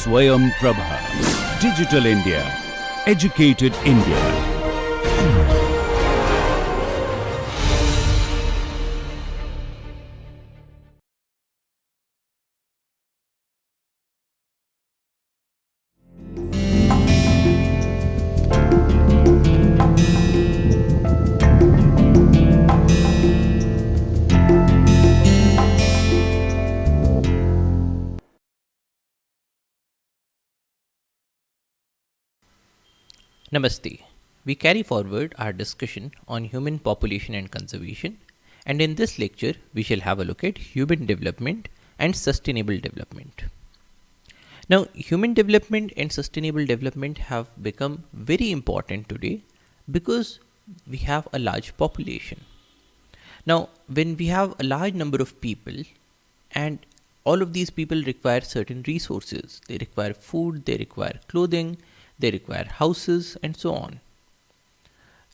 Swayam Prabha. Digital India. Educated India. Namaste. We carry forward our discussion on human population and conservation, and in this lecture we shall have a look at human development and sustainable development. Now, human development and sustainable development have become very important today because we have a large population. Now, when we have a large number of people and all of these people require certain resources, they require food, they require clothing, they require houses and so on.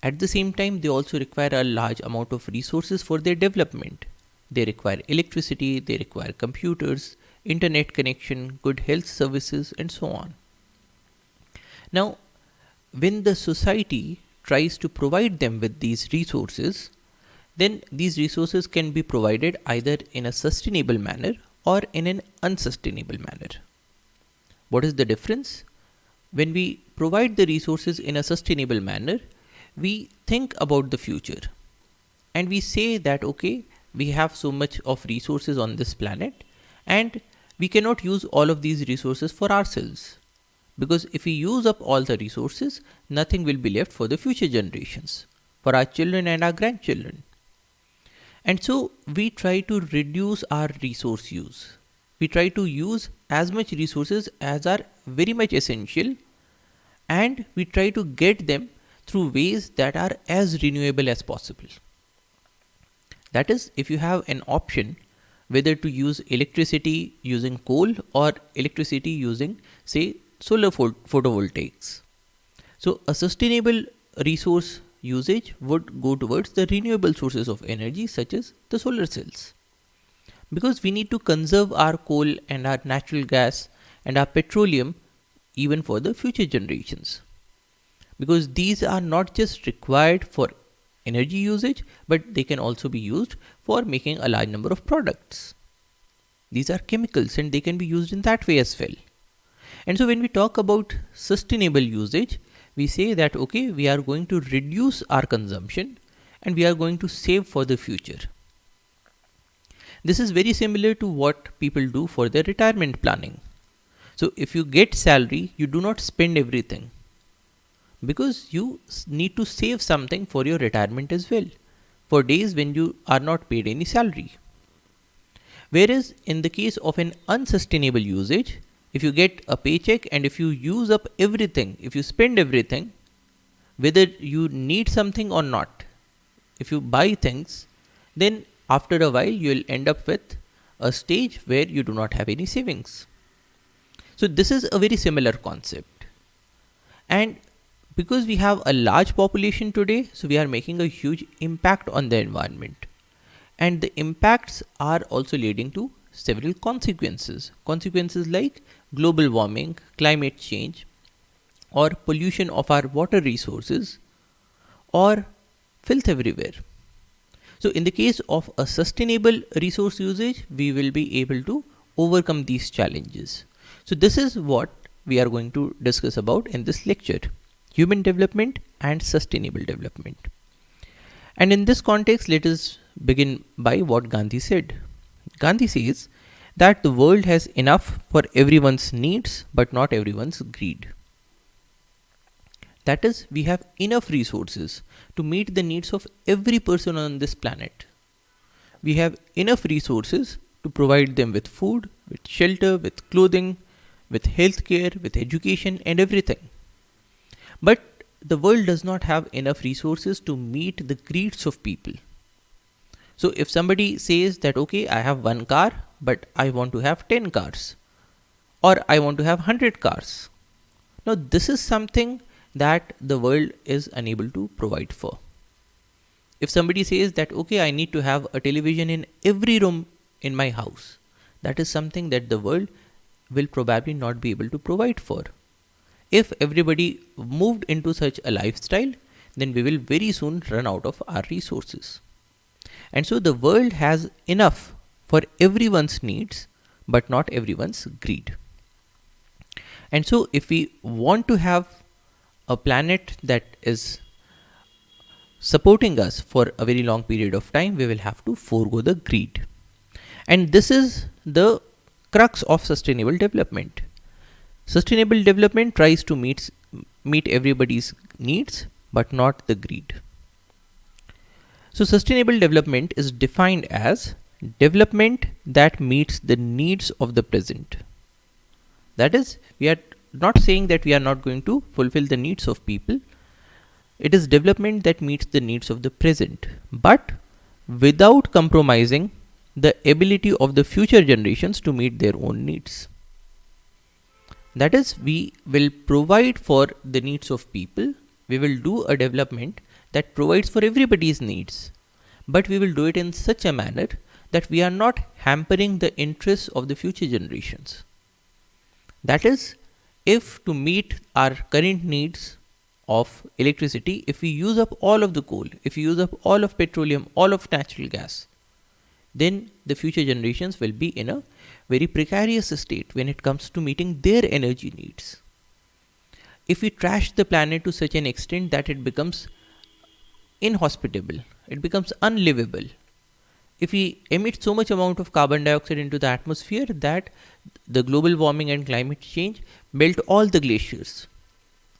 At the same time, they also require a large amount of resources for their development. They require electricity, they require computers, internet connection, good health services and so on. Now, when the society tries to provide them with these resources, then these resources can be provided either in a sustainable manner or in an unsustainable manner. What is the difference? When we provide the resources in a sustainable manner, we think about the future and we say that okay, we have so much of resources on this planet and we cannot use all of these resources for ourselves, because if we use up all the resources, nothing will be left for the future generations, for our children and our grandchildren. And so we try to reduce our resource use. We try to use as much resources as are very much essential, and we try to get them through ways that are as renewable as possible. That is, if you have an option whether to use electricity using coal or electricity using, say, solar photovoltaics. So a sustainable resource usage would go towards the renewable sources of energy such as the solar cells. Because we need to conserve our coal and our natural gas and our petroleum even for the future generations. Because these are not just required for energy usage, but they can also be used for making a large number of products. These are chemicals and they can be used in that way as well. And so when we talk about sustainable usage, we say that okay, we are going to reduce our consumption and we are going to save for the future. This is very similar to what people do for their retirement planning. So if you get salary, you do not spend everything, because you need to save something for your retirement as well, for days when you are not paid any salary. Whereas in the case of an unsustainable usage, if you get a paycheck and if you use up everything, if you spend everything, whether you need something or not, if you buy things, then after a while you will end up with a stage where you do not have any savings. So this is a very similar concept. And because we have a large population today, so we are making a huge impact on the environment. And the impacts are also leading to several consequences. Consequences like global warming, climate change, or pollution of our water resources, or filth everywhere. So in the case of a sustainable resource usage, we will be able to overcome these challenges. So this is what we are going to discuss about in this lecture: human development and sustainable development. And in this context, let us begin by what Gandhi said. Gandhi says that the world has enough for everyone's needs, but not everyone's greed. That is, we have enough resources to meet the needs of every person on this planet. We have enough resources to provide them with food, with shelter, with clothing, with healthcare, with education and everything. But the world does not have enough resources to meet the greeds of people. So if somebody says that okay, I have one car, but I want to have 10 cars, or I want to have 100 cars. Now this is something that the world is unable to provide for. If somebody says that okay, I need to have a television in every room in my house, that is something that the world will probably not be able to provide for. If everybody moved into such a lifestyle, then we will very soon run out of our resources. And so the world has enough for everyone's needs, but not everyone's greed. And so if we want to have a planet that is supporting us for a very long period of time, we will have to forego the greed. And this is the crux of sustainable development. Sustainable development tries to meet everybody's needs, but not the greed. So sustainable development is defined as development that meets the needs of the present. That is, we are not saying that we are not going to fulfill the needs of people. It is development that meets the needs of the present, but without compromising the ability of the future generations to meet their own needs. That is, we will provide for the needs of people. We will do a development that provides for everybody's needs, but we will do it in such a manner that we are not hampering the interests of the future generations. That is, if to meet our current needs of electricity, if we use up all of the coal, if we use up all of petroleum, all of natural gas, then the future generations will be in a very precarious state when it comes to meeting their energy needs. If we trash the planet to such an extent that it becomes inhospitable, it becomes unlivable, if we emit so much amount of carbon dioxide into the atmosphere that the global warming and climate change melt all the glaciers,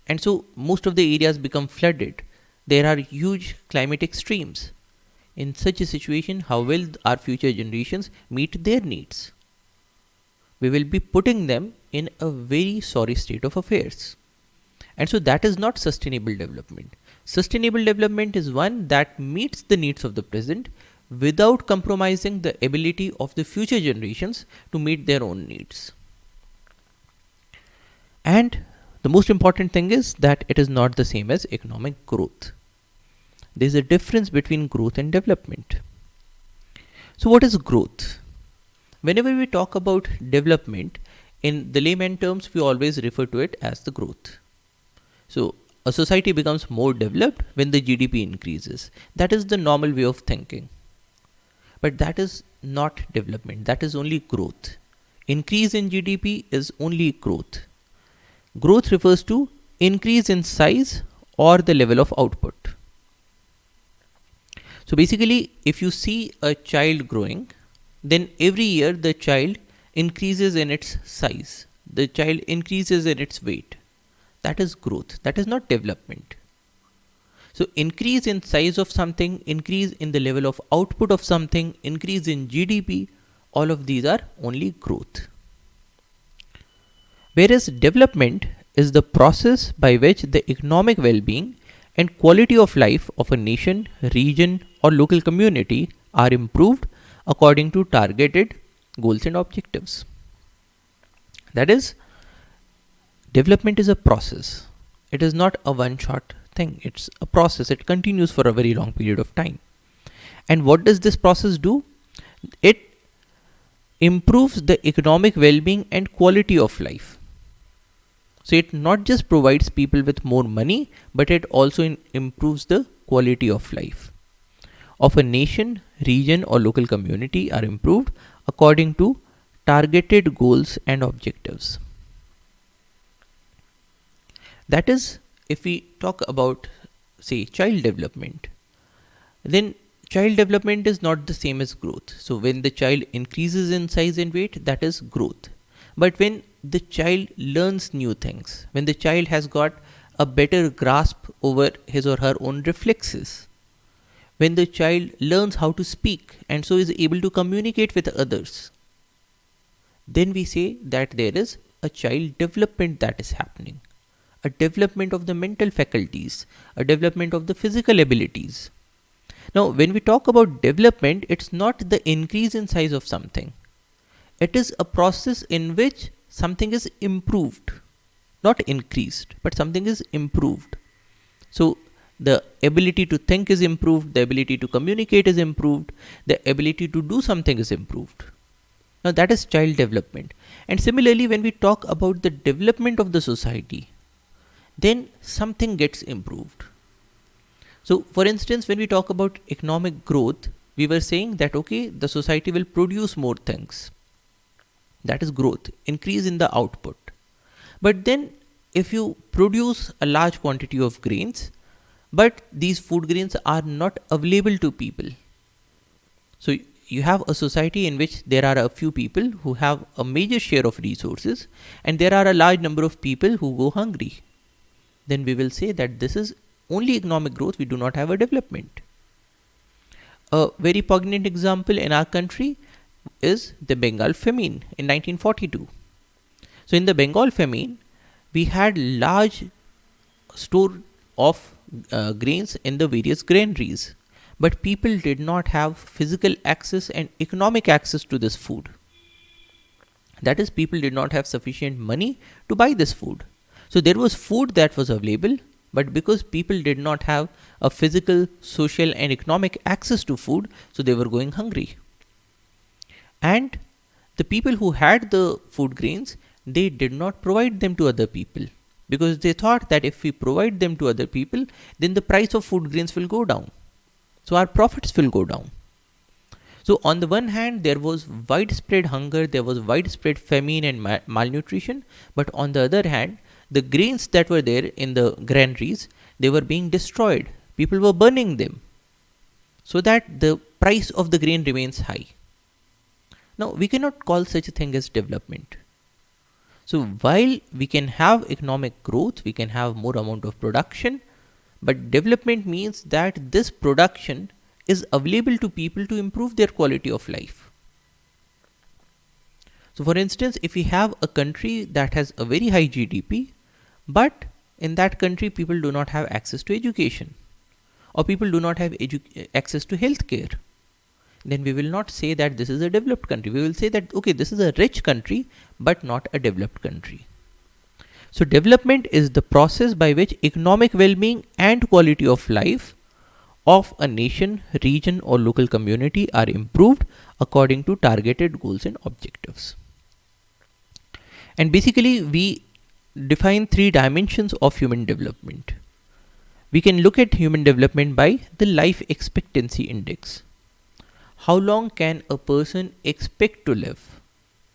and so most of the areas become flooded, there are huge climate extremes. In such a situation, how will our future generations meet their needs? We will be putting them in a very sorry state of affairs. And so that is not sustainable development. Sustainable development is one that meets the needs of the present without compromising the ability of the future generations to meet their own needs. And the most important thing is that it is not the same as economic growth. There is a difference between growth and development. So what is growth? Whenever we talk about development, in the layman terms, we always refer to it as the growth. So a society becomes more developed when the GDP increases. That is the normal way of thinking. But that is not development. That is only growth. Increase in GDP is only growth. Growth refers to increase in size or the level of output. So basically, if you see a child growing, then every year the child increases in its size. The child increases in its weight. That is growth. That is not development. So increase in size of something, increase in the level of output of something, increase in GDP, all of these are only growth. Whereas development is the process by which the economic well-being and quality of life of a nation, region, or local community are improved according to targeted goals and objectives. That is, development is a process. It is not a one-shot thing. It's a process. It continues for a very long period of time. And what does this process do? It improves the economic well-being and quality of life. So it not just provides people with more money, but it also improves the quality of life of a nation, region, or local community are improved according to targeted goals and objectives. That is, if we talk about, say, child development, then child development is not the same as growth. So when the child increases in size and weight, that is growth. But when the child learns new things, when the child has got a better grasp over his or her own reflexes, when the child learns how to speak and so is able to communicate with others, then we say that there is a child development that is happening, a development of the mental faculties, a development of the physical abilities. Now, when we talk about development, it's not the increase in size of something. It is a process in which something is improved, not increased, but something is improved. So the ability to think is improved, the ability to communicate is improved, the ability to do something is improved. Now that is child development. And similarly, when we talk about the development of the society, then something gets improved. So for instance, when we talk about economic growth, we were saying that okay, the society will produce more things. That is growth, increase in the output. But then if you produce a large quantity of grains, but these food grains are not available to people. So you have a society in which there are a few people who have a major share of resources and there are a large number of people who go hungry. Then we will say that this is only economic growth, we do not have a development. A very poignant example in our country is the Bengal Famine in 1942. So in the Bengal Famine, we had large store of grains in the various granaries, but people did not have physical access and economic access to this food. That is, people did not have sufficient money to buy this food. So there was food that was available, but because people did not have a physical, social and economic access to food, so they were going hungry. And the people who had the food grains, they did not provide them to other people, because they thought that if we provide them to other people, then the price of food grains will go down. So our profits will go down. So on the one hand, there was widespread hunger, there was widespread famine and malnutrition. But on the other hand, the grains that were there in the granaries, they were being destroyed. People were burning them so that the price of the grain remains high. Now, we cannot call such a thing as development. So while we can have economic growth, we can have more amount of production, but development means that this production is available to people to improve their quality of life. So for instance, if we have a country that has a very high GDP, but in that country people do not have access to education, or people do not have access to healthcare, then we will not say that this is a developed country. We will say that okay, this is a rich country, but not a developed country. So development is the process by which economic well-being and quality of life of a nation, region or local community are improved according to targeted goals and objectives. And basically we define 3 dimensions of human development. We can look at human development by the life expectancy index. How long can a person expect to live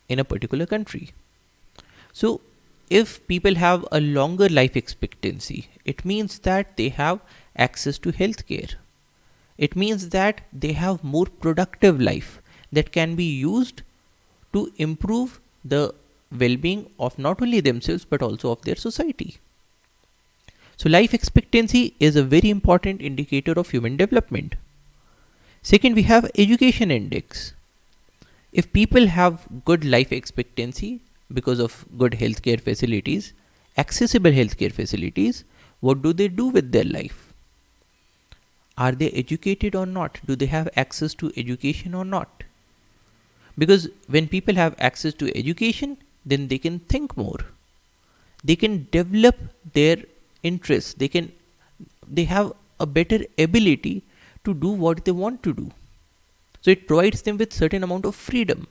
in a particular country? So if people have a longer life expectancy, it means that they have access to healthcare. It means that they have more productive life that can be used to improve the well-being of not only themselves but also of their society. So life expectancy is a very important indicator of human development. Second, we have education index. If people have good life expectancy because of good healthcare facilities, accessible healthcare facilities, what do they do with their life? Are they educated or not? Do they have access to education or not? Because when people have access to education, then they can think more. They can develop their interests. They have a better ability to do what they want to do. So it provides them with certain amount of freedom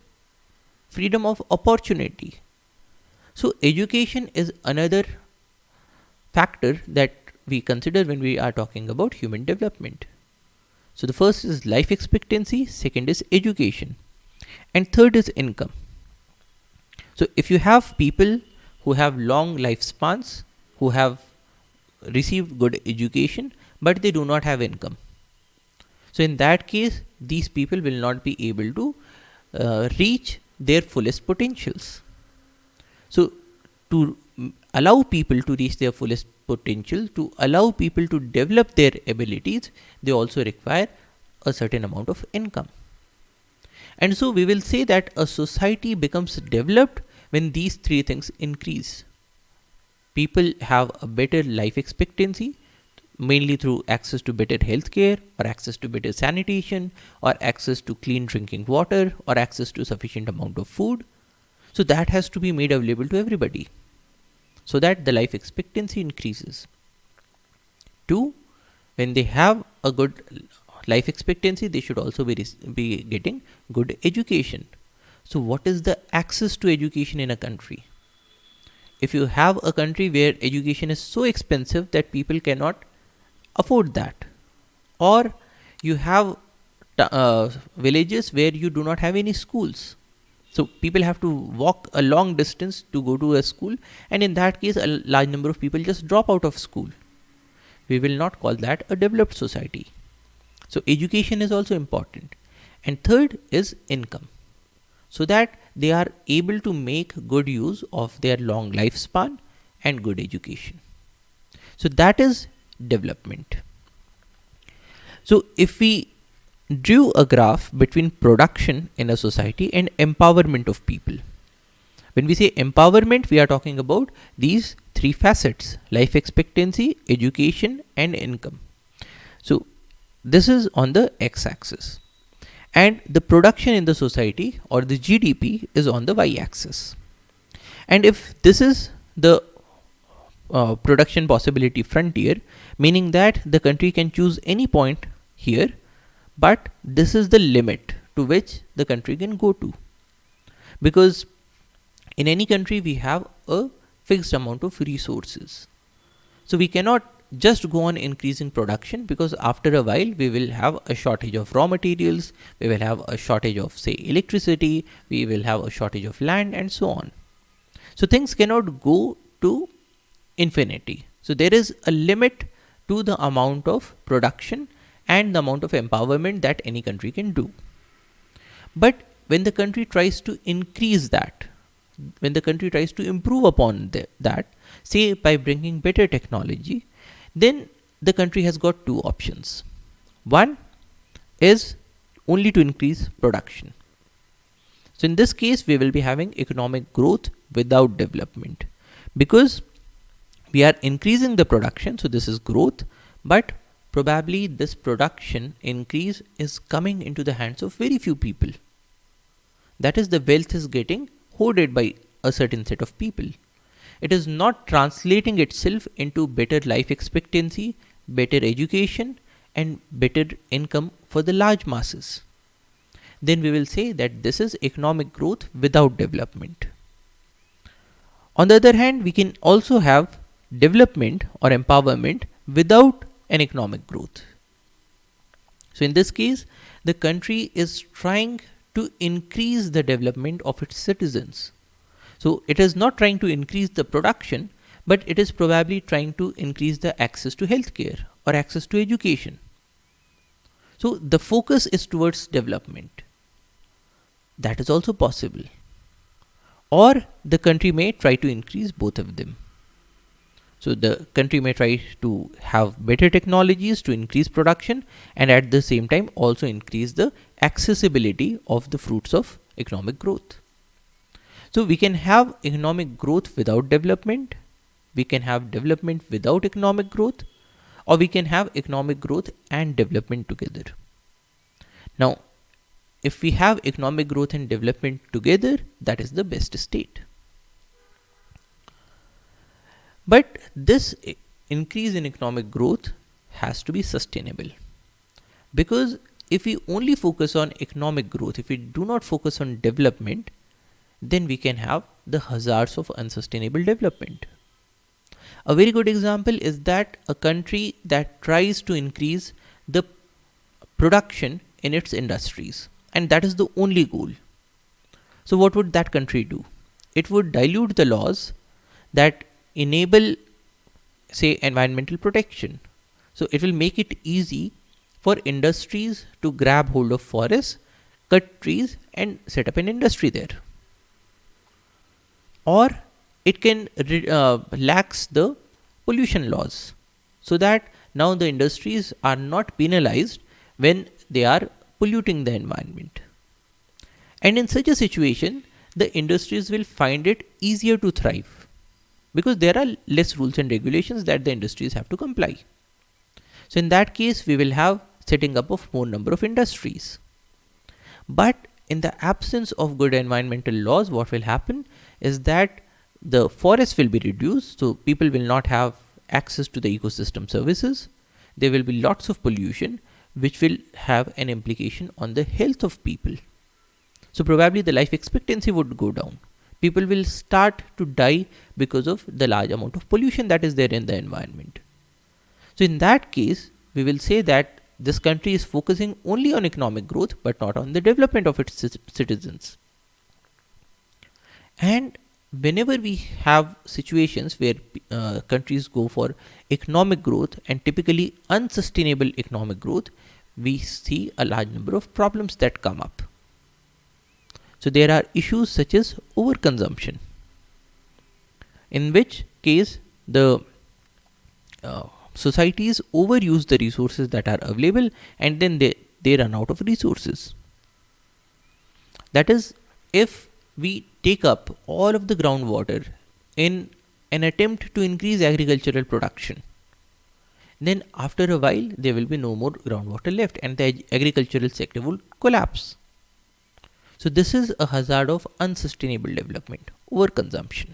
of opportunity. So education is another factor that we consider when we are talking about human development. So the first is life expectancy, second is education, and third is income. So if you have people who have long lifespans, who have received good education, but they do not have income, so in that case, these people will not be able to reach their fullest potentials. So to allow people to reach their fullest potential, to allow people to develop their abilities, they also require a certain amount of income. And so we will say that a society becomes developed when these 3 things increase. People have a better life expectancy, mainly through access to better healthcare, or access to better sanitation, or access to clean drinking water, or access to sufficient amount of food. So that has to be made available to everybody, so that the life expectancy increases. 2, when they have a good life expectancy, they should also be getting good education, So what is the access to education in a country? If you have a country where education is so expensive that people cannot afford that, or you have villages where you do not have any schools, so people have to walk a long distance to go to a school, and in that case a large number of people just drop out of school, we will not call that a developed society. So education is also important. And third is income, so that they are able to make good use of their long lifespan and good education. So that is development. So if we drew a graph between production in a society and empowerment of people, when we say empowerment, we are talking about these three facets: life expectancy, education, and income. So this is on the x-axis, and the production in the society, or the GDP, is on the y-axis. And if this is the production possibility frontier, meaning that the country can choose any point here, but this is the limit to which the country can go to, because in any country we have a fixed amount of resources. So we cannot just go on increasing production, because after a while we will have a shortage of raw materials, we will have a shortage of, say, electricity, we will have a shortage of land, and so on. So things cannot go to infinity. So there is a limit to the amount of production and the amount of empowerment that any country can do. But when the country tries to increase that, when the country tries to improve upon that, say by bringing better technology, then the country has got two options. One is only to increase production. So in this case, we will be having economic growth without development, because we are increasing the production. So this is growth, but probably this production increase is coming into the hands of very few people. That is, the wealth is getting hoarded by a certain set of people. It is not translating itself into better life expectancy, better education, and better income for the large masses. Then we will say that this is economic growth without development. On the other hand, we can also have development or empowerment without an economic growth. So in this case, the country is trying to increase the development of its citizens. So it is not trying to increase the production, but it is probably trying to increase the access to healthcare or access to education. So the focus is towards development. That is also possible. Or the country may try to increase both of them. So the country may try to have better technologies to increase production, and at the same time also increase the accessibility of the fruits of economic growth. So we can have economic growth without development, we can have development without economic growth, or we can have economic growth and development together. Now, if we have economic growth and development together, that is the best state. But this increase in economic growth has to be sustainable, because if we only focus on economic growth, if we do not focus on development, then we can have the hazards of unsustainable development. A very good example is that a country that tries to increase the production in its industries, and that is the only goal. So what would that country do? It would dilute the laws that enable, say, environmental protection. So it will make it easy for industries to grab hold of forests, cut trees, and set up an industry there. Or it can lax the pollution laws, so that now the industries are not penalized when they are polluting the environment. And in such a situation, the industries will find it easier to thrive, because there are less rules and regulations that the industries have to comply. So in that case, we will have setting up of more number of industries. But in the absence of good environmental laws, what will happen is that the forests will be reduced, so people will not have access to the ecosystem services. There will be lots of pollution, which will have an implication on the health of people. So probably the life expectancy would go down. People will start to die because of the large amount of pollution that is there in the environment. So in that case, we will say that this country is focusing only on economic growth but not on the development of its citizens. And whenever we have situations where countries go for economic growth and typically unsustainable economic growth, we see a large number of problems that come up. So there are issues such as overconsumption, in which case the societies overuse the resources that are available and then they run out of resources. That is, if we take up all of the groundwater in an attempt to increase agricultural production, then after a while there will be no more groundwater left and the agricultural sector will collapse. So this is a hazard of unsustainable development, overconsumption.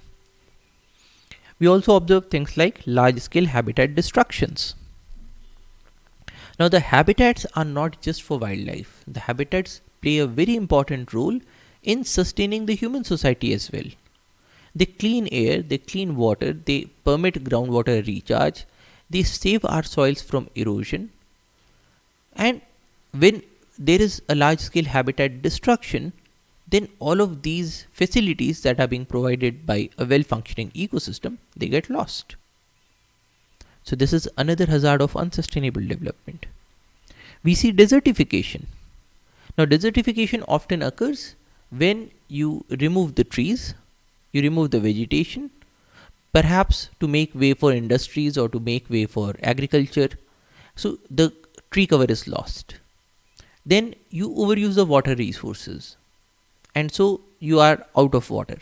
We also observe things like large-scale habitat destructions. Now the habitats are not just for wildlife. The habitats play a very important role in sustaining the human society as well. They clean air, they clean water, they permit groundwater recharge, they save our soils from erosion. And when there is a large scale habitat destruction, then all of these facilities that are being provided by a well functioning ecosystem, they get lost. So this is another hazard of unsustainable development. We see desertification. Now desertification often occurs when you remove the trees, you remove the vegetation, perhaps to make way for industries or to make way for agriculture. So the tree cover is lost. Then you overuse the water resources, and so you are out of water.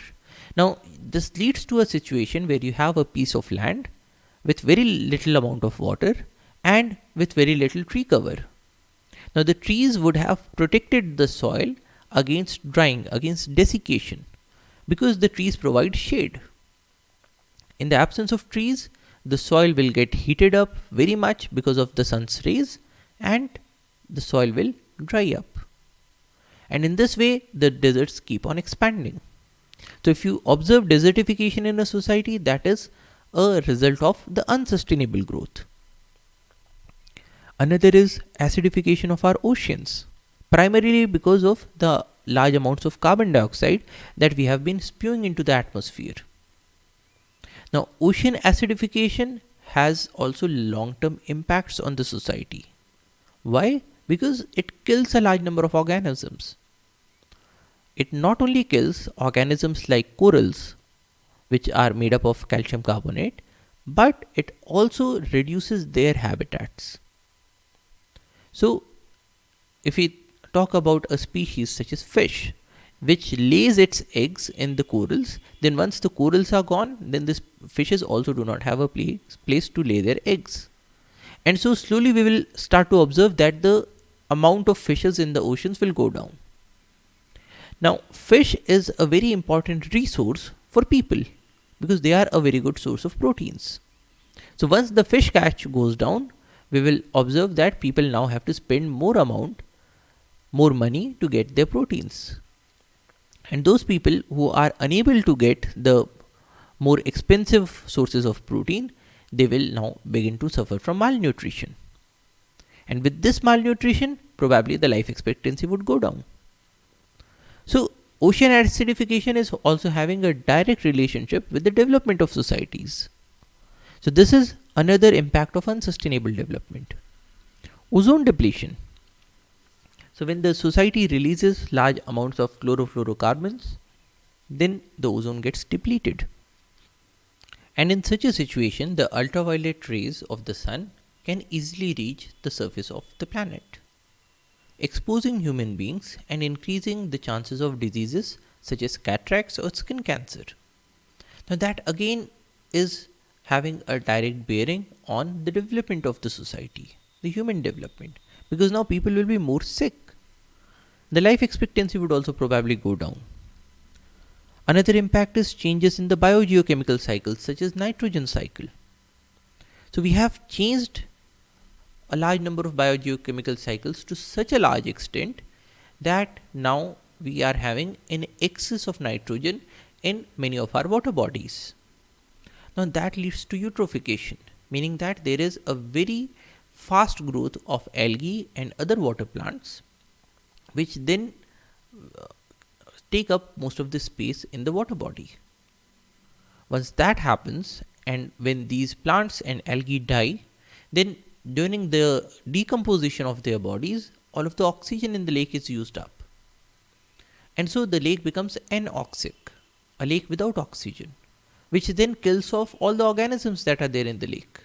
Now this leads to a situation where you have a piece of land with very little amount of water and with very little tree cover. Now the trees would have protected the soil against drying, against desiccation, because the trees provide shade. In the absence of trees, the soil will get heated up very much because of the sun's rays and the soil will dry up. And in this way, the deserts keep on expanding. So if you observe desertification in a society, that is a result of the unsustainable growth. Another is acidification of our oceans, primarily because of the large amounts of carbon dioxide that we have been spewing into the atmosphere. Now, ocean acidification has also long-term impacts on the society. Why? Because it kills a large number of organisms. It not only kills organisms like corals, which are made up of calcium carbonate, but it also reduces their habitats. So, if we talk about a species such as fish, which lays its eggs in the corals, then once the corals are gone, then these fishes also do not have a place to lay their eggs. And so slowly we will start to observe that the amount of fishes in the oceans will go down. Now, fish is a very important resource for people because they are a very good source of proteins. So once the fish catch goes down, we will observe that people now have to spend more money to get their proteins. And those people who are unable to get the more expensive sources of protein, they will now begin to suffer from malnutrition. And with this malnutrition, probably the life expectancy would go down. So ocean acidification is also having a direct relationship with the development of societies. So this is another impact of unsustainable development. Ozone depletion. So when the society releases large amounts of chlorofluorocarbons, then the ozone gets depleted. And in such a situation, the ultraviolet rays of the sun can easily reach the surface of the planet, exposing human beings and increasing the chances of diseases such as cataracts or skin cancer. Now that again is having a direct bearing on the development of the society, the human development, because now people will be more sick. The life expectancy would also probably go down. Another impact is changes in the biogeochemical cycles such as nitrogen cycle. So we have changed a large number of biogeochemical cycles to such a large extent that now we are having an excess of nitrogen in many of our water bodies. Now that leads to eutrophication, meaning that there is a very fast growth of algae and other water plants, which then take up most of the space in the water body. Once that happens, and when these plants and algae die, then during the decomposition of their bodies, all of the oxygen in the lake is used up. And so the lake becomes anoxic, a lake without oxygen, which then kills off all the organisms that are there in the lake.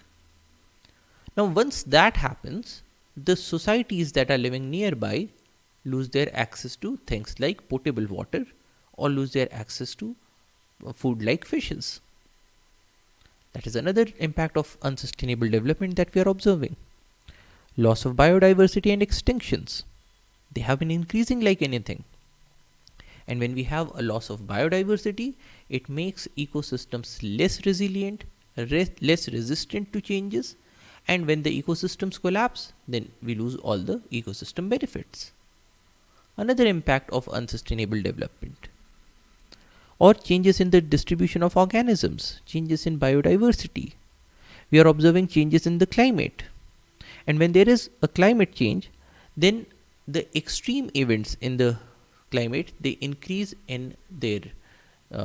Now, once that happens, the societies that are living nearby lose their access to things like potable water or lose their access to food like fishes. That is another impact of unsustainable development that we are observing. Loss of biodiversity and extinctions. They have been increasing like anything. And when we have a loss of biodiversity, it makes ecosystems less resilient, less resistant to changes. And when the ecosystems collapse, then we lose all the ecosystem benefits. Another impact of unsustainable development. Or changes in the distribution of organisms, changes in biodiversity. We are observing changes in the climate. And when there is a climate change, then the extreme events in the climate, they increase in their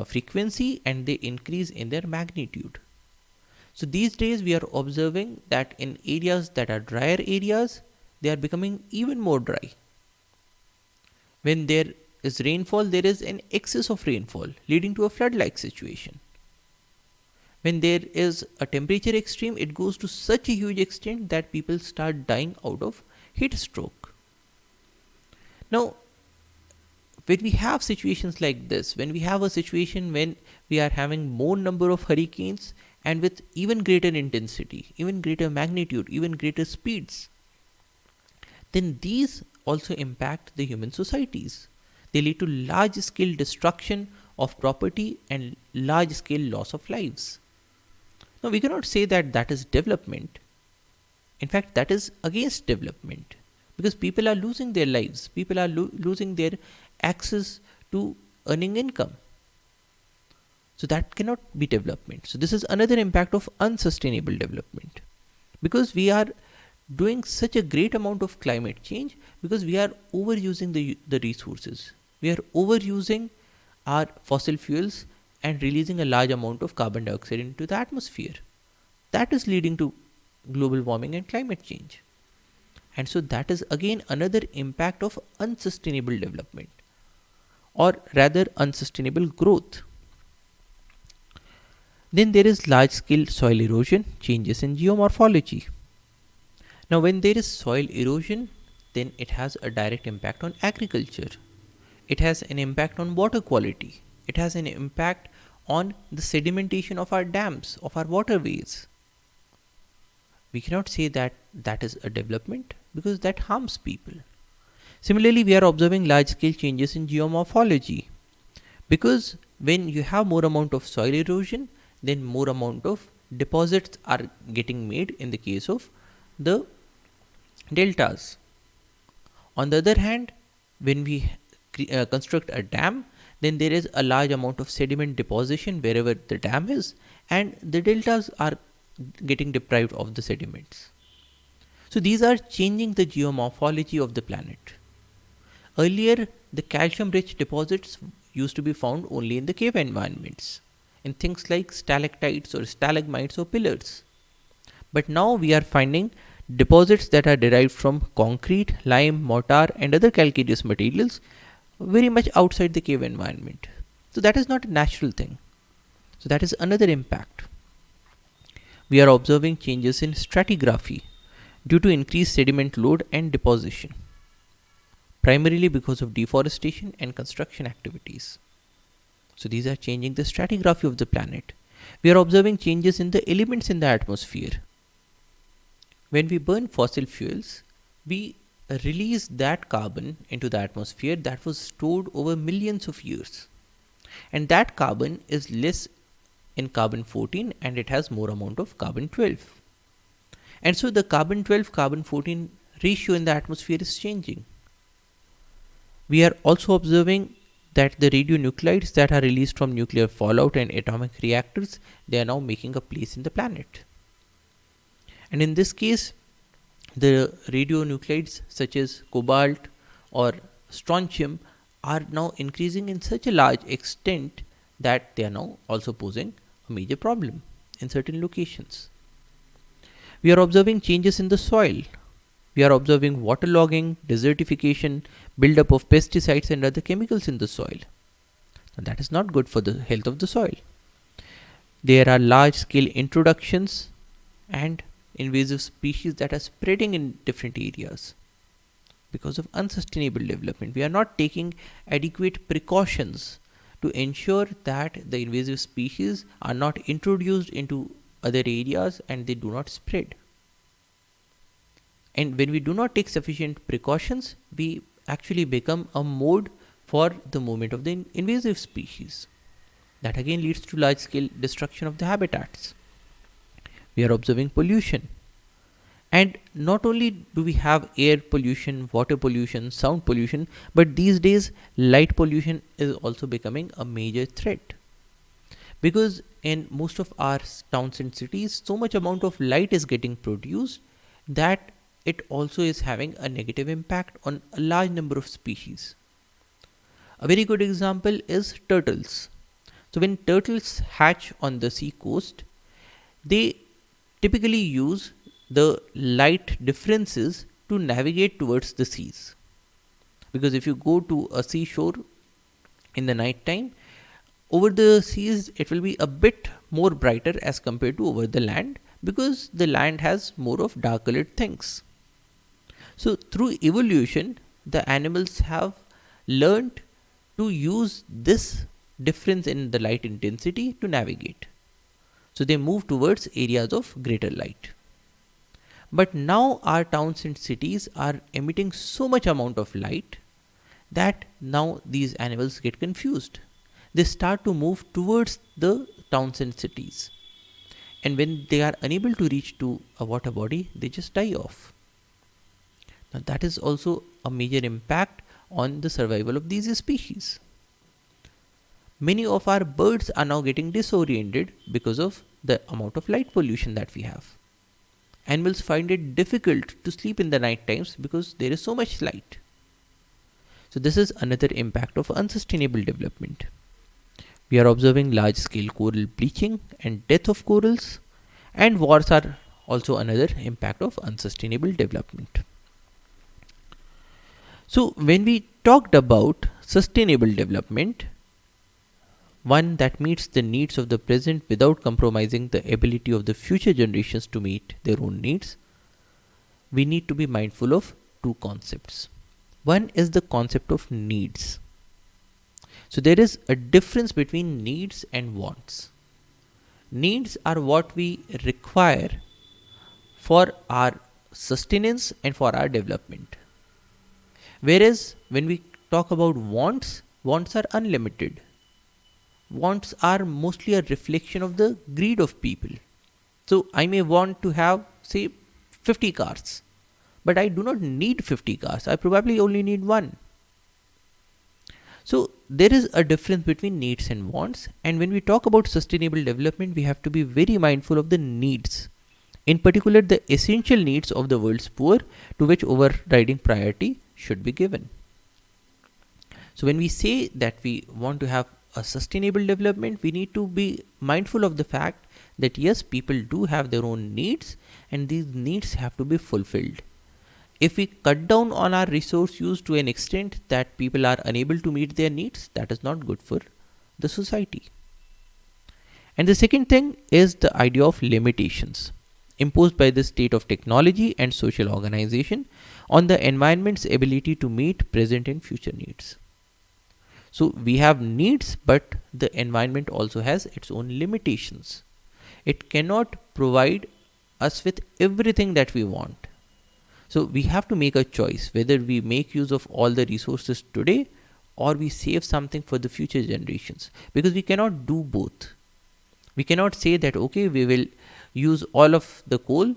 frequency and they increase in their magnitude. So these days we are observing that in areas that are drier areas, they are becoming even more dry. When there is rainfall, there is an excess of rainfall leading to a flood-like situation. When there is a temperature extreme, it goes to such a huge extent that people start dying out of heat stroke. Now, when we have situations like this, when we have a situation when we are having more number of hurricanes and with even greater intensity, even greater magnitude, even greater speeds, then these also impact the human societies. They lead to large scale destruction of property and large scale loss of lives. Now, we cannot say that that is development. In fact, that is against development, because people are losing their lives, people are losing their access to earning income. So that cannot be development. So this is another impact of unsustainable development, because we are doing such a great amount of climate change because we are overusing the resources. We are overusing our fossil fuels and releasing a large amount of carbon dioxide into the atmosphere. That is leading to global warming and climate change. And so that is again another impact of unsustainable development, or rather unsustainable growth. Then there is large scale soil erosion, changes in geomorphology. Now when there is soil erosion, then it has a direct impact on agriculture. It has an impact on water quality. It has an impact on the sedimentation of our dams, of our waterways. We cannot say that that is a development because that harms people. Similarly, we are observing large scale changes in geomorphology, because when you have more amount of soil erosion, then more amount of deposits are getting made in the case of the deltas. On the other hand, when we construct a dam, then there is a large amount of sediment deposition wherever the dam is, and the deltas are getting deprived of the sediments. So these are changing the geomorphology of the planet. Earlier, the calcium rich deposits used to be found only in the cave environments, in things like stalactites or stalagmites or pillars. But now we are finding deposits that are derived from concrete, lime, mortar and other calcareous materials very much outside the cave environment. So that is not a natural thing. So that is another impact. We are observing changes in stratigraphy due to increased sediment load and deposition, primarily because of deforestation and construction activities. So these are changing the stratigraphy of the planet. We are observing changes in the elements in the atmosphere. When we burn fossil fuels, we release that carbon into the atmosphere that was stored over millions of years. And that carbon is less in carbon 14 and it has more amount of carbon 12. And so the carbon 12 carbon 14 ratio in the atmosphere is changing. We are also observing that the radionuclides that are released from nuclear fallout and atomic reactors, they are now making a place in the planet. And in this case, the radionuclides such as cobalt or strontium are now increasing in such a large extent that they are now also posing a major problem in certain locations. We are observing changes in the soil. We are observing waterlogging, desertification, buildup of pesticides and other chemicals in the soil. Now, that is not good for the health of the soil. There are large scale introductions and invasive species that are spreading in different areas because of unsustainable development. We are not taking adequate precautions to ensure that the invasive species are not introduced into other areas and they do not spread. And when we do not take sufficient precautions, we actually become a mode for the movement of the invasive species. That again leads to large scale destruction of the habitats. We are observing pollution. And not only do we have air pollution, water pollution, sound pollution, but these days light pollution is also becoming a major threat. Because in most of our towns and cities, so much amount of light is getting produced that it also is having a negative impact on a large number of species. A very good example is turtles. So when turtles hatch on the sea coast, they typically use the light differences to navigate towards the seas. Because if you go to a seashore in the night time, over the seas it will be a bit more brighter as compared to over the land, because the land has more of dark colored things. So through evolution, the animals have learned to use this difference in the light intensity to navigate. So they move towards areas of greater light. But now our towns and cities are emitting so much amount of light that now these animals get confused. They start to move towards the towns and cities. And when they are unable to reach to a water body, they just die off. Now that is also a major impact on the survival of these species. Many of our birds are now getting disoriented because of the amount of light pollution that we have. Animals find it difficult to sleep in the night times because there is so much light. So this is another impact of unsustainable development. We are observing large scale coral bleaching and death of corals, and wars are also another impact of unsustainable development. So when we talked about sustainable development, one that meets the needs of the present without compromising the ability of the future generations to meet their own needs, we need to be mindful of two concepts. One is the concept of needs. So there is a difference between needs and wants. Needs are what we require for our sustenance and for our development. Whereas when we talk about wants, wants are unlimited. Wants are mostly a reflection of the greed of people. So I may want to have, say, 50 cars, but I do not need 50 cars. I probably only need one. So there is a difference between needs and wants. And when we talk about sustainable development, we have to be very mindful of the needs. In particular, the essential needs of the world's poor, to which overriding priority should be given. So when we say that we want to have a sustainable development, we need to be mindful of the fact that yes, people do have their own needs and these needs have to be fulfilled. If we cut down on our resource use to an extent that people are unable to meet their needs, that is not good for the society. And the second thing is the idea of limitations imposed by the state of technology and social organization on the environment's ability to meet present and future needs. So we have needs, but the environment also has its own limitations. It cannot provide us with everything that we want. So we have to make a choice whether we make use of all the resources today or we save something for the future generations, because we cannot do both. We cannot say that okay, we will use all of the coal,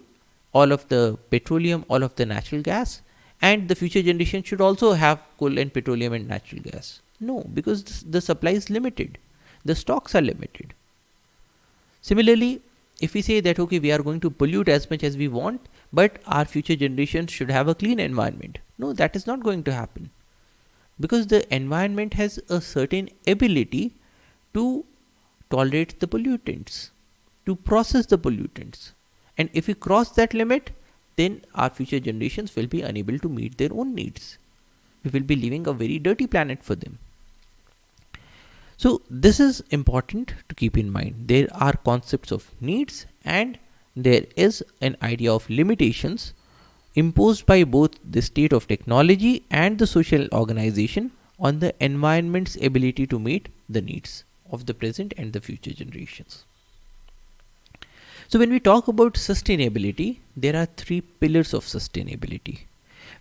all of the petroleum, all of the natural gas, and the future generation should also have coal and petroleum and natural gas. No, because the supply is limited, the stocks are limited. Similarly, if we say that okay, we are going to pollute as much as we want, but our future generations should have a clean environment, no, that is not going to happen, because the environment has a certain ability to tolerate the pollutants, to process the pollutants, and if we cross that limit, then our future generations will be unable to meet their own needs. We will be leaving a very dirty planet for them. So this is important to keep in mind. There are concepts of needs and there is an idea of limitations imposed by both the state of technology and the social organization on the environment's ability to meet the needs of the present and the future generations. So when we talk about sustainability, there are three pillars of sustainability.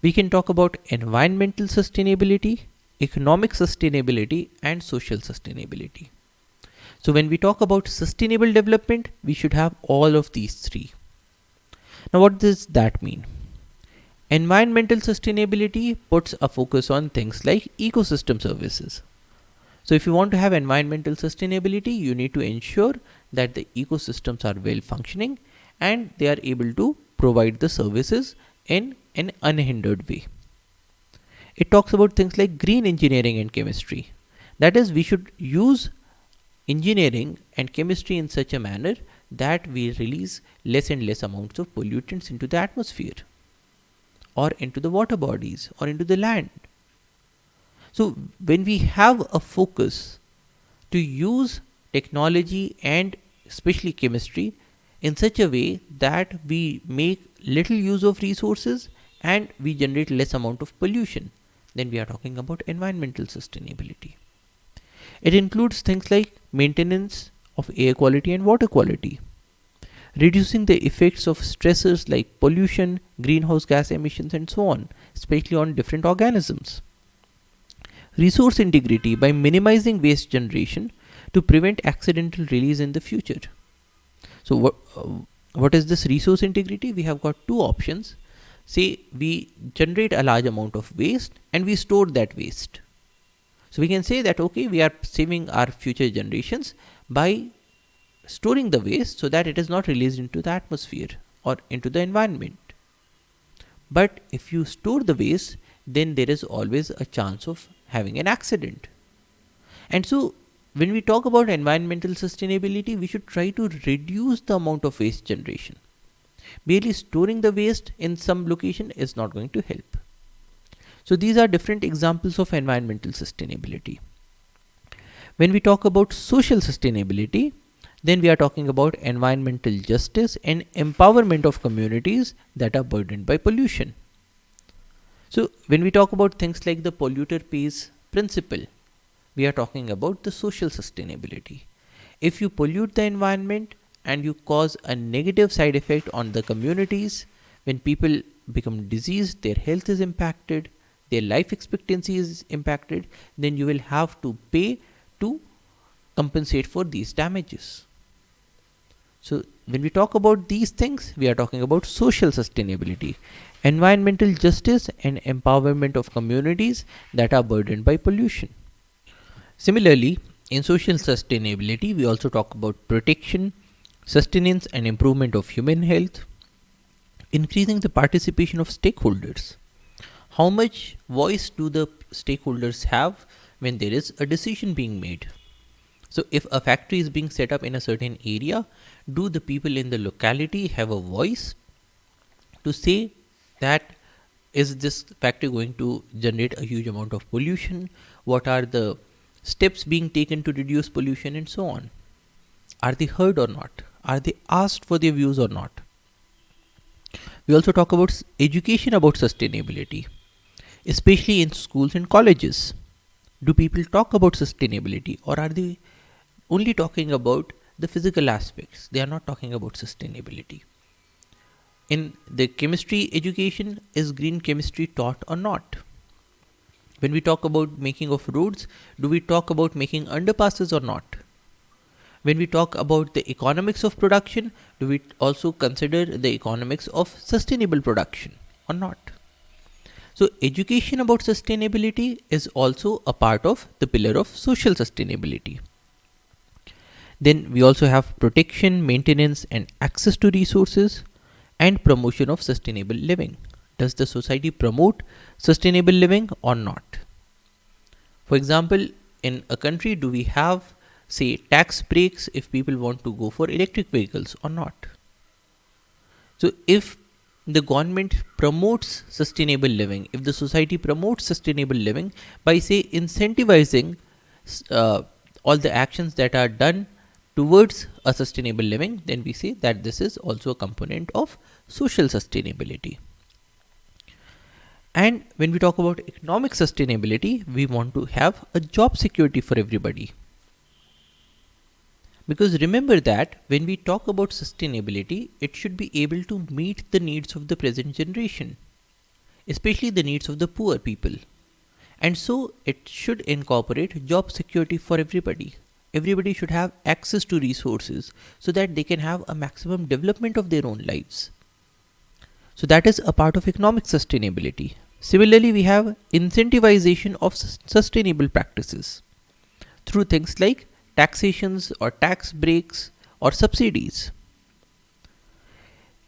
We can talk about environmental sustainability, economic sustainability, and social sustainability. So when we talk about sustainable development, we should have all of these three. Now what does that mean? Environmental sustainability puts a focus on things like ecosystem services. So if you want to have environmental sustainability, you need to ensure that the ecosystems are well functioning and they are able to provide the services in an unhindered way. It talks about things like green engineering and chemistry. That is, we should use engineering and chemistry in such a manner that we release less and less amounts of pollutants into the atmosphere or into the water bodies or into the land. So when we have a focus to use technology and especially chemistry in such a way that we make little use of resources and we generate less amount of pollution, then we are talking about environmental sustainability. It includes things like maintenance of air quality and water quality, reducing the effects of stressors like pollution, greenhouse gas emissions and so on, especially on different organisms. Resource integrity by minimizing waste generation to prevent accidental release in the future. So what is this resource integrity? We have got two options. Say we generate a large amount of waste and we store that waste. So we can say that okay, we are saving our future generations by storing the waste so that it is not released into the atmosphere or into the environment. But if you store the waste, then there is always a chance of having an accident. And so when we talk about environmental sustainability, we should try to reduce the amount of waste generation. Merely storing the waste in some location is not going to help. So these are different examples of environmental sustainability. When we talk about social sustainability, then we are talking about environmental justice and empowerment of communities that are burdened by pollution. So when we talk about things like the polluter pays principle, we are talking about the social sustainability. If you pollute the environment and you cause a negative side effect on the communities, when people become diseased, their health is impacted, their life expectancy is impacted, then you will have to pay to compensate for these damages. So when we talk about these things, we are talking about social sustainability, environmental justice and empowerment of communities that are burdened by pollution. Similarly, in social sustainability, we also talk about protection, sustenance and improvement of human health, increasing the participation of stakeholders. How much voice do the stakeholders have when there is a decision being made? So if a factory is being set up in a certain area, do the people in the locality have a voice to say that is this factory going to generate a huge amount of pollution? What are the steps being taken to reduce pollution and so on? Are they heard or not? Are they asked for their views or not? We also talk about education about sustainability, especially in schools and colleges. Do people talk about sustainability or are they only talking about the physical aspects? They are not talking about sustainability. In the chemistry education, is green chemistry taught or not? When we talk about making of roads, do we talk about making underpasses or not? When we talk about the economics of production, do we also consider the economics of sustainable production or not? So education about sustainability is also a part of the pillar of social sustainability. Then we also have protection, maintenance and access to resources and promotion of sustainable living. Does the society promote sustainable living or not? For example, in a country, do we have, say, tax breaks if people want to go for electric vehicles or not? So if the government promotes sustainable living, if the society promotes sustainable living by, say, incentivizing uh, all the actions that are done towards a sustainable living, then we say that this is also a component of social sustainability. And when we talk about economic sustainability, we want to have a job security for everybody. Because remember that when we talk about sustainability, it should be able to meet the needs of the present generation, especially the needs of the poor people. And so it should incorporate job security for everybody. Everybody should have access to resources so that they can have a maximum development of their own lives. So that is a part of economic sustainability. Similarly, we have incentivization of sustainable practices through things like taxations or tax breaks or subsidies.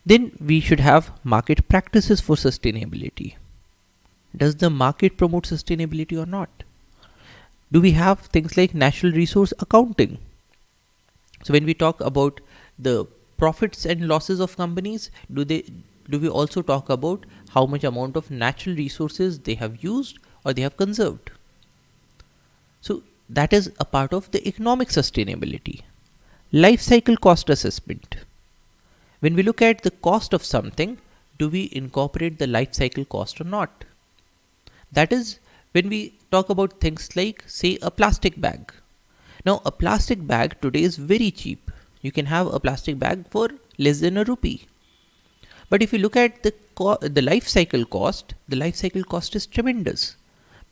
Then we should have market practices for sustainability. Does the market promote sustainability or not? Do we have things like natural resource accounting? So when we talk about the profits and losses of companies, do we also talk about how much amount of natural resources they have used or they have conserved? So that is a part of the economic sustainability. Life cycle cost assessment. When we look at the cost of something, do we incorporate the life cycle cost or not? That is when we talk about things like, say, a plastic bag. Now, a plastic bag today is very cheap. You can have a plastic bag for less than ₹1. But if you look at the life cycle cost, the life cycle cost is tremendous.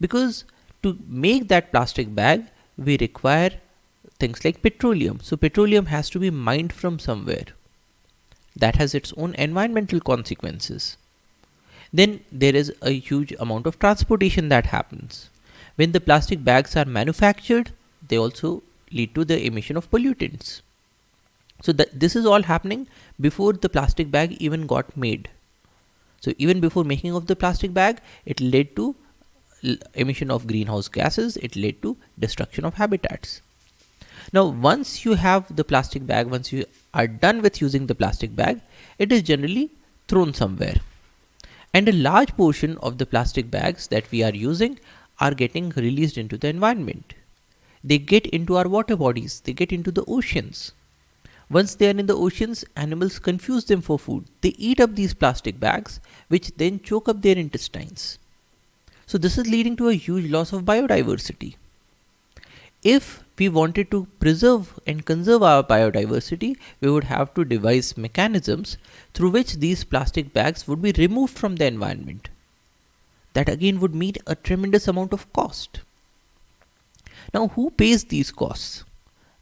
Because to make that plastic bag, we require things like petroleum. So petroleum has to be mined from somewhere. That has its own environmental consequences. Then there is a huge amount of transportation that happens. When the plastic bags are manufactured, they also lead to the emission of pollutants. So this is all happening before the plastic bag even got made. So even before making of the plastic bag, it led to emission of greenhouse gases, it led to destruction of habitats. Now once you have the plastic bag, once you are done with using the plastic bag, it is generally thrown somewhere. And a large portion of the plastic bags that we are using are getting released into the environment. They get into our water bodies, they get into the oceans. Once they are in the oceans, animals confuse them for food. They eat up these plastic bags, which then choke up their intestines. So this is leading to a huge loss of biodiversity. If we wanted to preserve and conserve our biodiversity, we would have to devise mechanisms through which these plastic bags would be removed from the environment. That again would mean a tremendous amount of cost. Now, who pays these costs?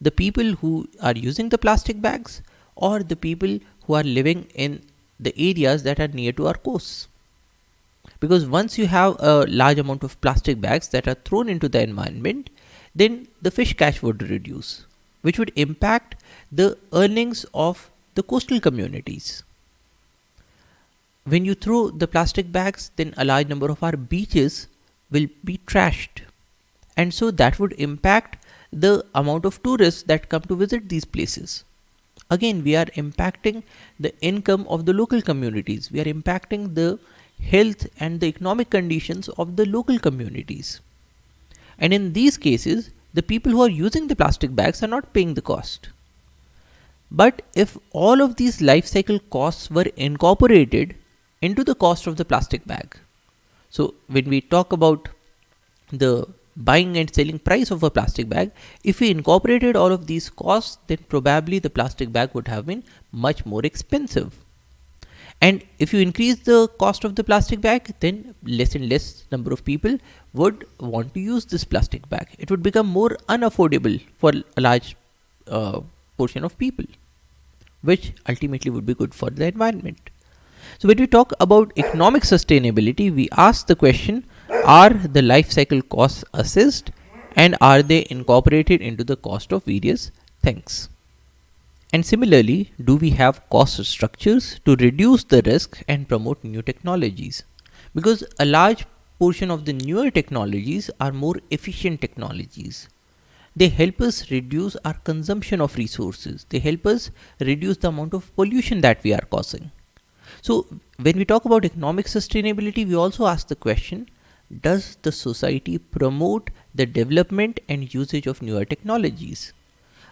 The people who are using the plastic bags or the people who are living in the areas that are near to our coasts? Because once you have a large amount of plastic bags that are thrown into the environment, then the fish catch would reduce, which would impact the earnings of the coastal communities. When you throw the plastic bags, then a large number of our beaches will be trashed. And so that would impact the amount of tourists that come to visit these places. Again, we are impacting the income of the local communities. We are impacting the health and the economic conditions of the local communities. And in these cases, the people who are using the plastic bags are not paying the cost. But if all of these life cycle costs were incorporated into the cost of the plastic bag, so when we talk about the buying and selling price of a plastic bag, if we incorporated all of these costs, then probably the plastic bag would have been much more expensive. And if you increase the cost of the plastic bag, then less and less number of people would want to use this plastic bag. It would become more unaffordable for a large portion of people, which ultimately would be good for the environment. So when we talk about economic sustainability, we ask the question, are the life cycle costs assessed and are they incorporated into the cost of various things? And similarly, do we have cost structures to reduce the risk and promote new technologies? Because a large portion of the newer technologies are more efficient technologies. They help us reduce our consumption of resources. They help us reduce the amount of pollution that we are causing. So when we talk about economic sustainability, we also ask the question, does the society promote the development and usage of newer technologies?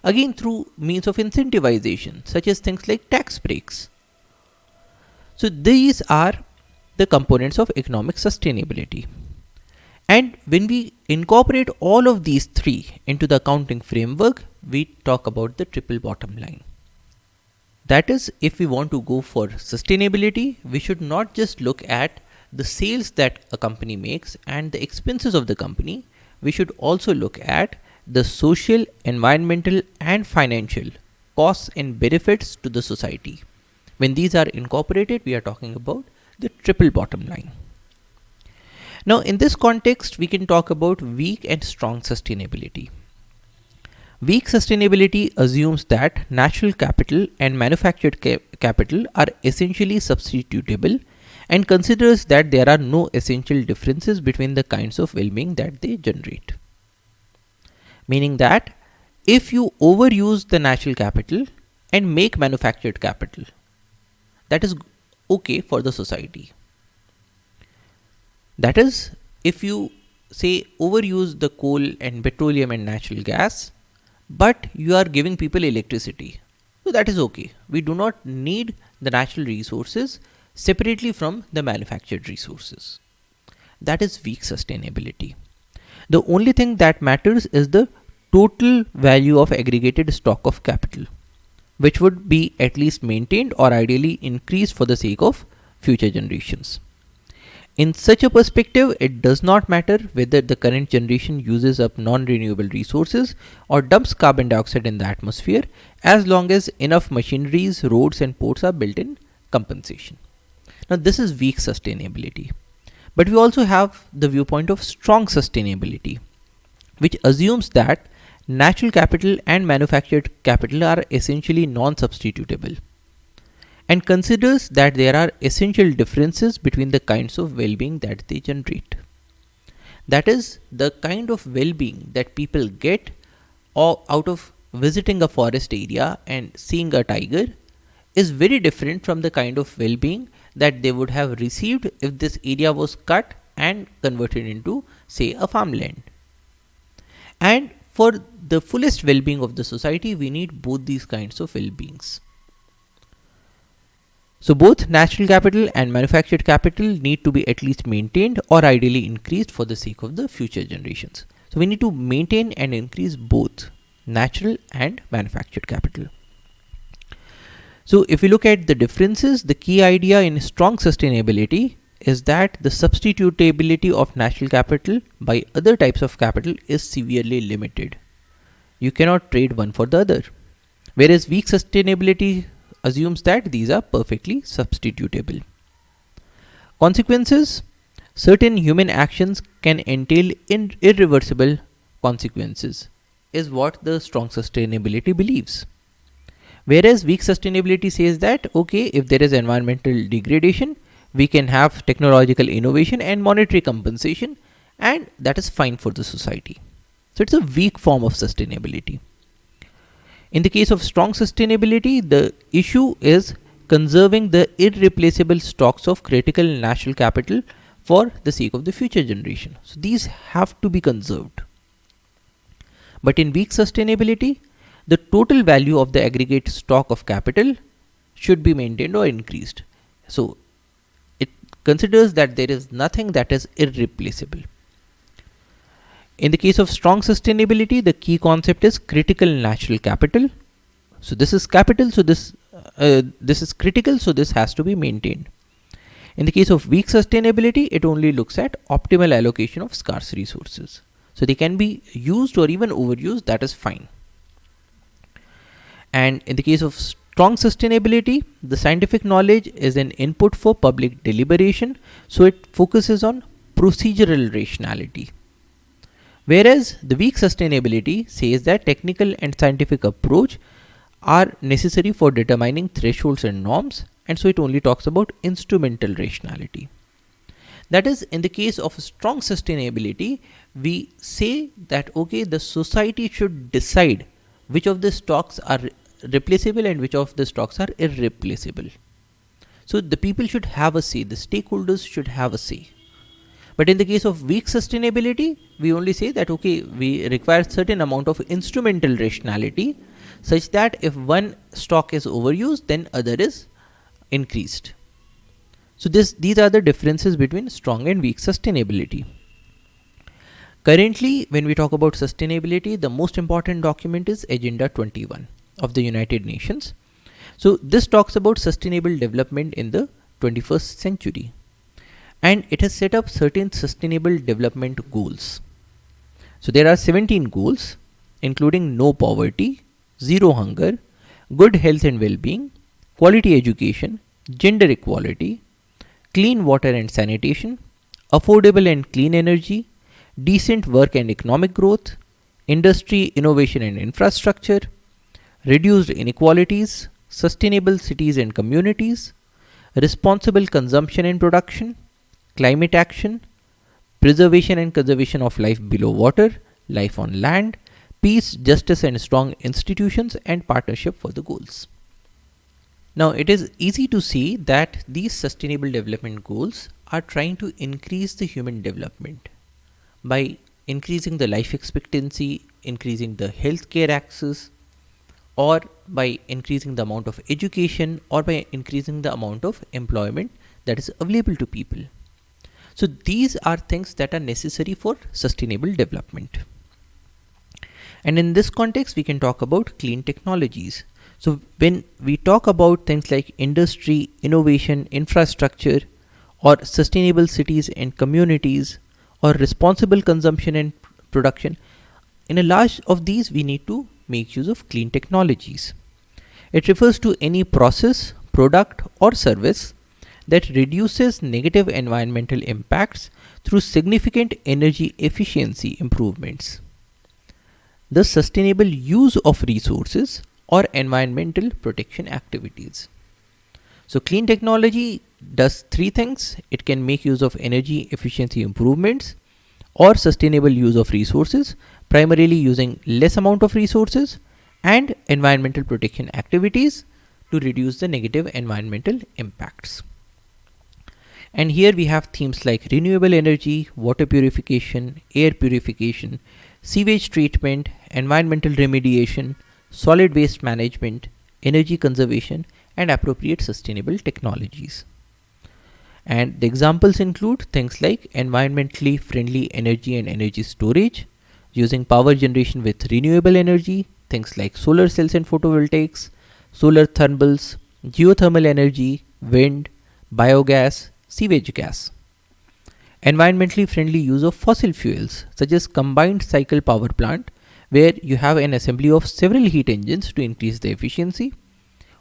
Again, through means of incentivization, such as things like tax breaks. So these are the components of economic sustainability. And when we incorporate all of these three into the accounting framework, we talk about the triple bottom line. That is, if we want to go for sustainability, we should not just look at the sales that a company makes and the expenses of the company. We should also look at the social, environmental and financial costs and benefits to the society. When these are incorporated, we are talking about the triple bottom line. Now, in this context, we can talk about weak and strong sustainability. Weak sustainability assumes that natural capital and manufactured capital are essentially substitutable and considers that there are no essential differences between the kinds of well-being that they generate. Meaning that if you overuse the natural capital and make manufactured capital, that is okay for the society. That is, if you say overuse the coal and petroleum and natural gas, but you are giving people electricity, so that is okay. We do not need the natural resources separately from the manufactured resources. That is weak sustainability. The only thing that matters is the total value of aggregated stock of capital, which would be at least maintained or ideally increased for the sake of future generations. In such a perspective, it does not matter whether the current generation uses up non-renewable resources or dumps carbon dioxide in the atmosphere, as long as enough machineries, roads and ports are built in compensation. Now, this is weak sustainability. But we also have the viewpoint of strong sustainability, which assumes that natural capital and manufactured capital are essentially non-substitutable and considers that there are essential differences between the kinds of well-being that they generate. That is, the kind of well-being that people get out of visiting a forest area and seeing a tiger is very different from the kind of well-being that they would have received if this area was cut and converted into, say, a farmland. And for the fullest well-being of the society, we need both these kinds of well-beings. So both natural capital and manufactured capital need to be at least maintained or ideally increased for the sake of the future generations. So we need to maintain and increase both natural and manufactured capital. So if we look at the differences, the key idea in strong sustainability is that the substitutability of natural capital by other types of capital is severely limited. You cannot trade one for the other. Whereas weak sustainability assumes that these are perfectly substitutable. Consequences: certain human actions can entail irreversible consequences, is what the strong sustainability believes. Whereas weak sustainability says that, okay, if there is environmental degradation, we can have technological innovation and monetary compensation, and that is fine for the society. So it's a weak form of sustainability. In the case of strong sustainability, the issue is conserving the irreplaceable stocks of critical natural capital for the sake of the future generation. So these have to be conserved. But in weak sustainability, the total value of the aggregate stock of capital should be maintained or increased. So it considers that there is nothing that is irreplaceable. In the case of strong sustainability, the key concept is critical natural capital. So this is capital, so this is critical, so this has to be maintained. In the case of weak sustainability, it only looks at optimal allocation of scarce resources. So they can be used or even overused, that is fine. And in the case of Strong sustainability, the scientific knowledge is an input for public deliberation, so it focuses on procedural rationality. Whereas the weak sustainability says that technical and scientific approach are necessary for determining thresholds and norms, and so it only talks about instrumental rationality. That is, in the case of strong sustainability, we say that okay, the society should decide which of the stocks are replaceable and which of the stocks are irreplaceable. So the people should have a say, the stakeholders should have a say. But in the case of weak sustainability, we only say that okay, we require certain amount of instrumental rationality such that if one stock is overused, then other is increased. So these are the differences between strong and weak sustainability. Currently, when we talk about sustainability, the most important document is Agenda 21 of the United Nations. So this talks about sustainable development in the 21st century. And it has set up certain sustainable development goals. So there are 17 goals, including no poverty, zero hunger, good health and well-being, quality education, gender equality, clean water and sanitation, affordable and clean energy, decent work and economic growth, industry, innovation and infrastructure, reduced inequalities, sustainable cities and communities, responsible consumption and production, climate action, preservation and conservation of life below water, life on land, peace, justice and strong institutions, and partnership for the goals. Now, it is easy to see that these sustainable development goals are trying to increase the human development by increasing the life expectancy, increasing the healthcare access, or by increasing the amount of education, or by increasing the amount of employment that is available to people. So these are things that are necessary for sustainable development. And in this context, we can talk about clean technologies. So when we talk about things like industry, innovation, infrastructure, or sustainable cities and communities, or responsible consumption and production, in a large of these, we need to make use of clean technologies. It refers to any process, product, or service that reduces negative environmental impacts through significant energy efficiency improvements, the sustainable use of resources, or environmental protection activities. So clean technology does three things. It can make use of energy efficiency improvements or sustainable use of resources, primarily using less amount of resources, and environmental protection activities to reduce the negative environmental impacts. And here we have themes like renewable energy, water purification, air purification, sewage treatment, environmental remediation, solid waste management, energy conservation, and appropriate sustainable technologies. And the examples include things like environmentally friendly energy and energy storage, using power generation with renewable energy, things like solar cells and photovoltaics, solar thermals, geothermal energy, wind, biogas, sewage gas. Environmentally friendly use of fossil fuels, such as combined cycle power plant, where you have an assembly of several heat engines to increase the efficiency,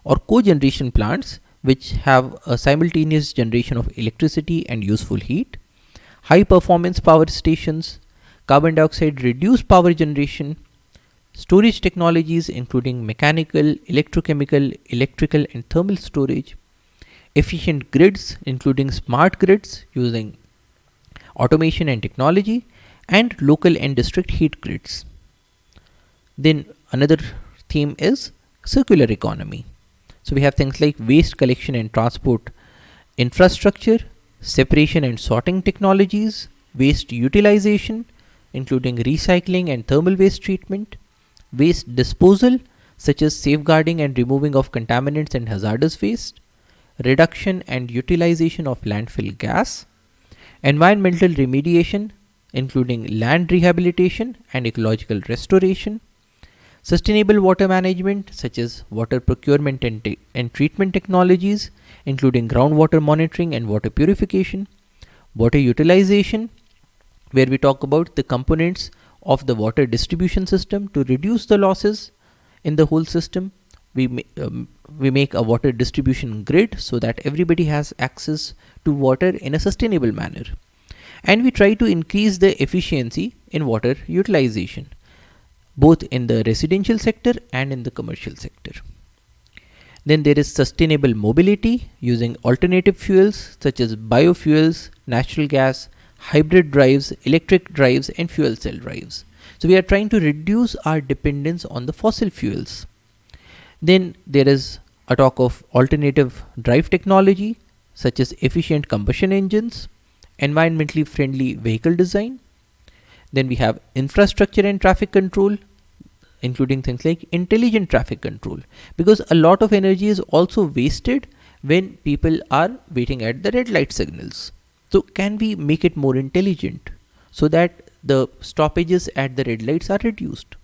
or cogeneration plants, which have a simultaneous generation of electricity and useful heat, high performance power stations, carbon dioxide reduced power generation, storage technologies including mechanical, electrochemical, electrical and thermal storage, efficient grids including smart grids using automation and technology, and local and district heat grids. Then another theme is circular economy. So we have things like waste collection and transport infrastructure, separation and sorting technologies, waste utilization, including recycling and thermal waste treatment, waste disposal, such as safeguarding and removing of contaminants and hazardous waste, reduction and utilization of landfill gas, environmental remediation, including land rehabilitation and ecological restoration, sustainable water management, such as water procurement and treatment technologies, including groundwater monitoring and water purification, water utilization, where we talk about the components of the water distribution system to reduce the losses in the whole system, we make a water distribution grid so that everybody has access to water in a sustainable manner. And we try to increase the efficiency in water utilization, both in the residential sector and in the commercial sector. Then there is sustainable mobility using alternative fuels such as biofuels, natural gas, hybrid drives, electric drives, and fuel cell drives. So we are trying to reduce our dependence on the fossil fuels. Then there is a talk of alternative drive technology such as efficient combustion engines, environmentally friendly vehicle design. Then we have infrastructure and traffic control, including things like intelligent traffic control, because a lot of energy is also wasted when people are waiting at the red light signals. So can we make it more intelligent so that the stoppages at the red lights are reduced?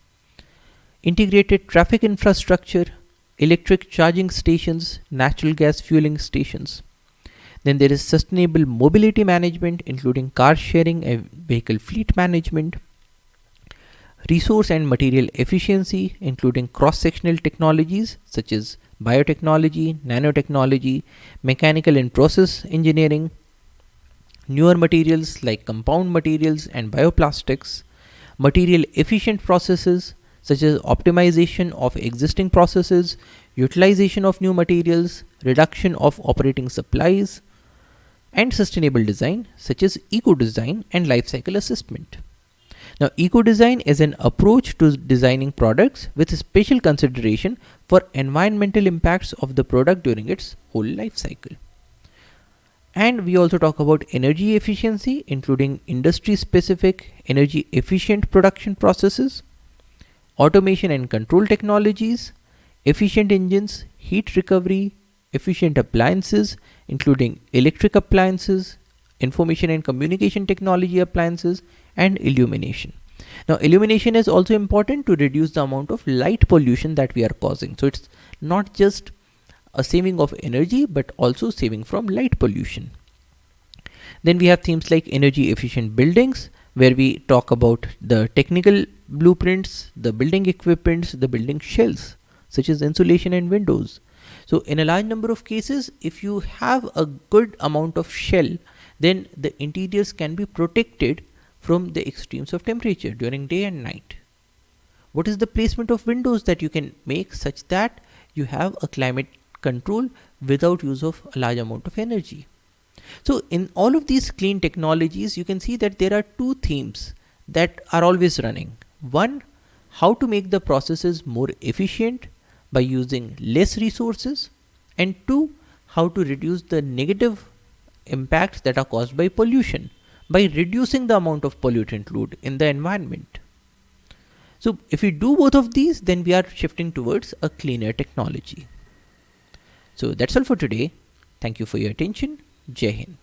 Integrated traffic infrastructure, electric charging stations, natural gas fueling stations. Then there is sustainable mobility management, including car sharing and vehicle fleet management. Resource and material efficiency, including cross-sectional technologies such as biotechnology, nanotechnology, mechanical and process engineering. Newer materials like compound materials and bioplastics. Material efficient processes such as optimization of existing processes, utilization of new materials, reduction of operating supplies, and sustainable design such as eco-design and life cycle assessment. Now, eco-design is an approach to designing products with special consideration for environmental impacts of the product during its whole life cycle. And we also talk about energy efficiency, including industry-specific energy efficient production processes, automation and control technologies, efficient engines, heat recovery, efficient appliances, including electric appliances, information and communication technology appliances, and illumination. Now, illumination is also important to reduce the amount of light pollution that we are causing. So it's not just a saving of energy, but also saving from light pollution. Then we have themes like energy efficient buildings, where we talk about the technical blueprints, the building equipments, the building shells, such as insulation and windows. So in a large number of cases, if you have a good amount of shell, then the interiors can be protected from the extremes of temperature during day and night. What is the placement of windows that you can make such that you have a climate control without use of a large amount of energy? So in all of these clean technologies, you can see that there are two themes that are always running. One, how to make the processes more efficient by using less resources, and two, how to reduce the negative impacts that are caused by pollution by reducing the amount of pollutant load in the environment. So if we do both of these, then we are shifting towards a cleaner technology. So that's all for today. Thank you for your attention. Jai Hind.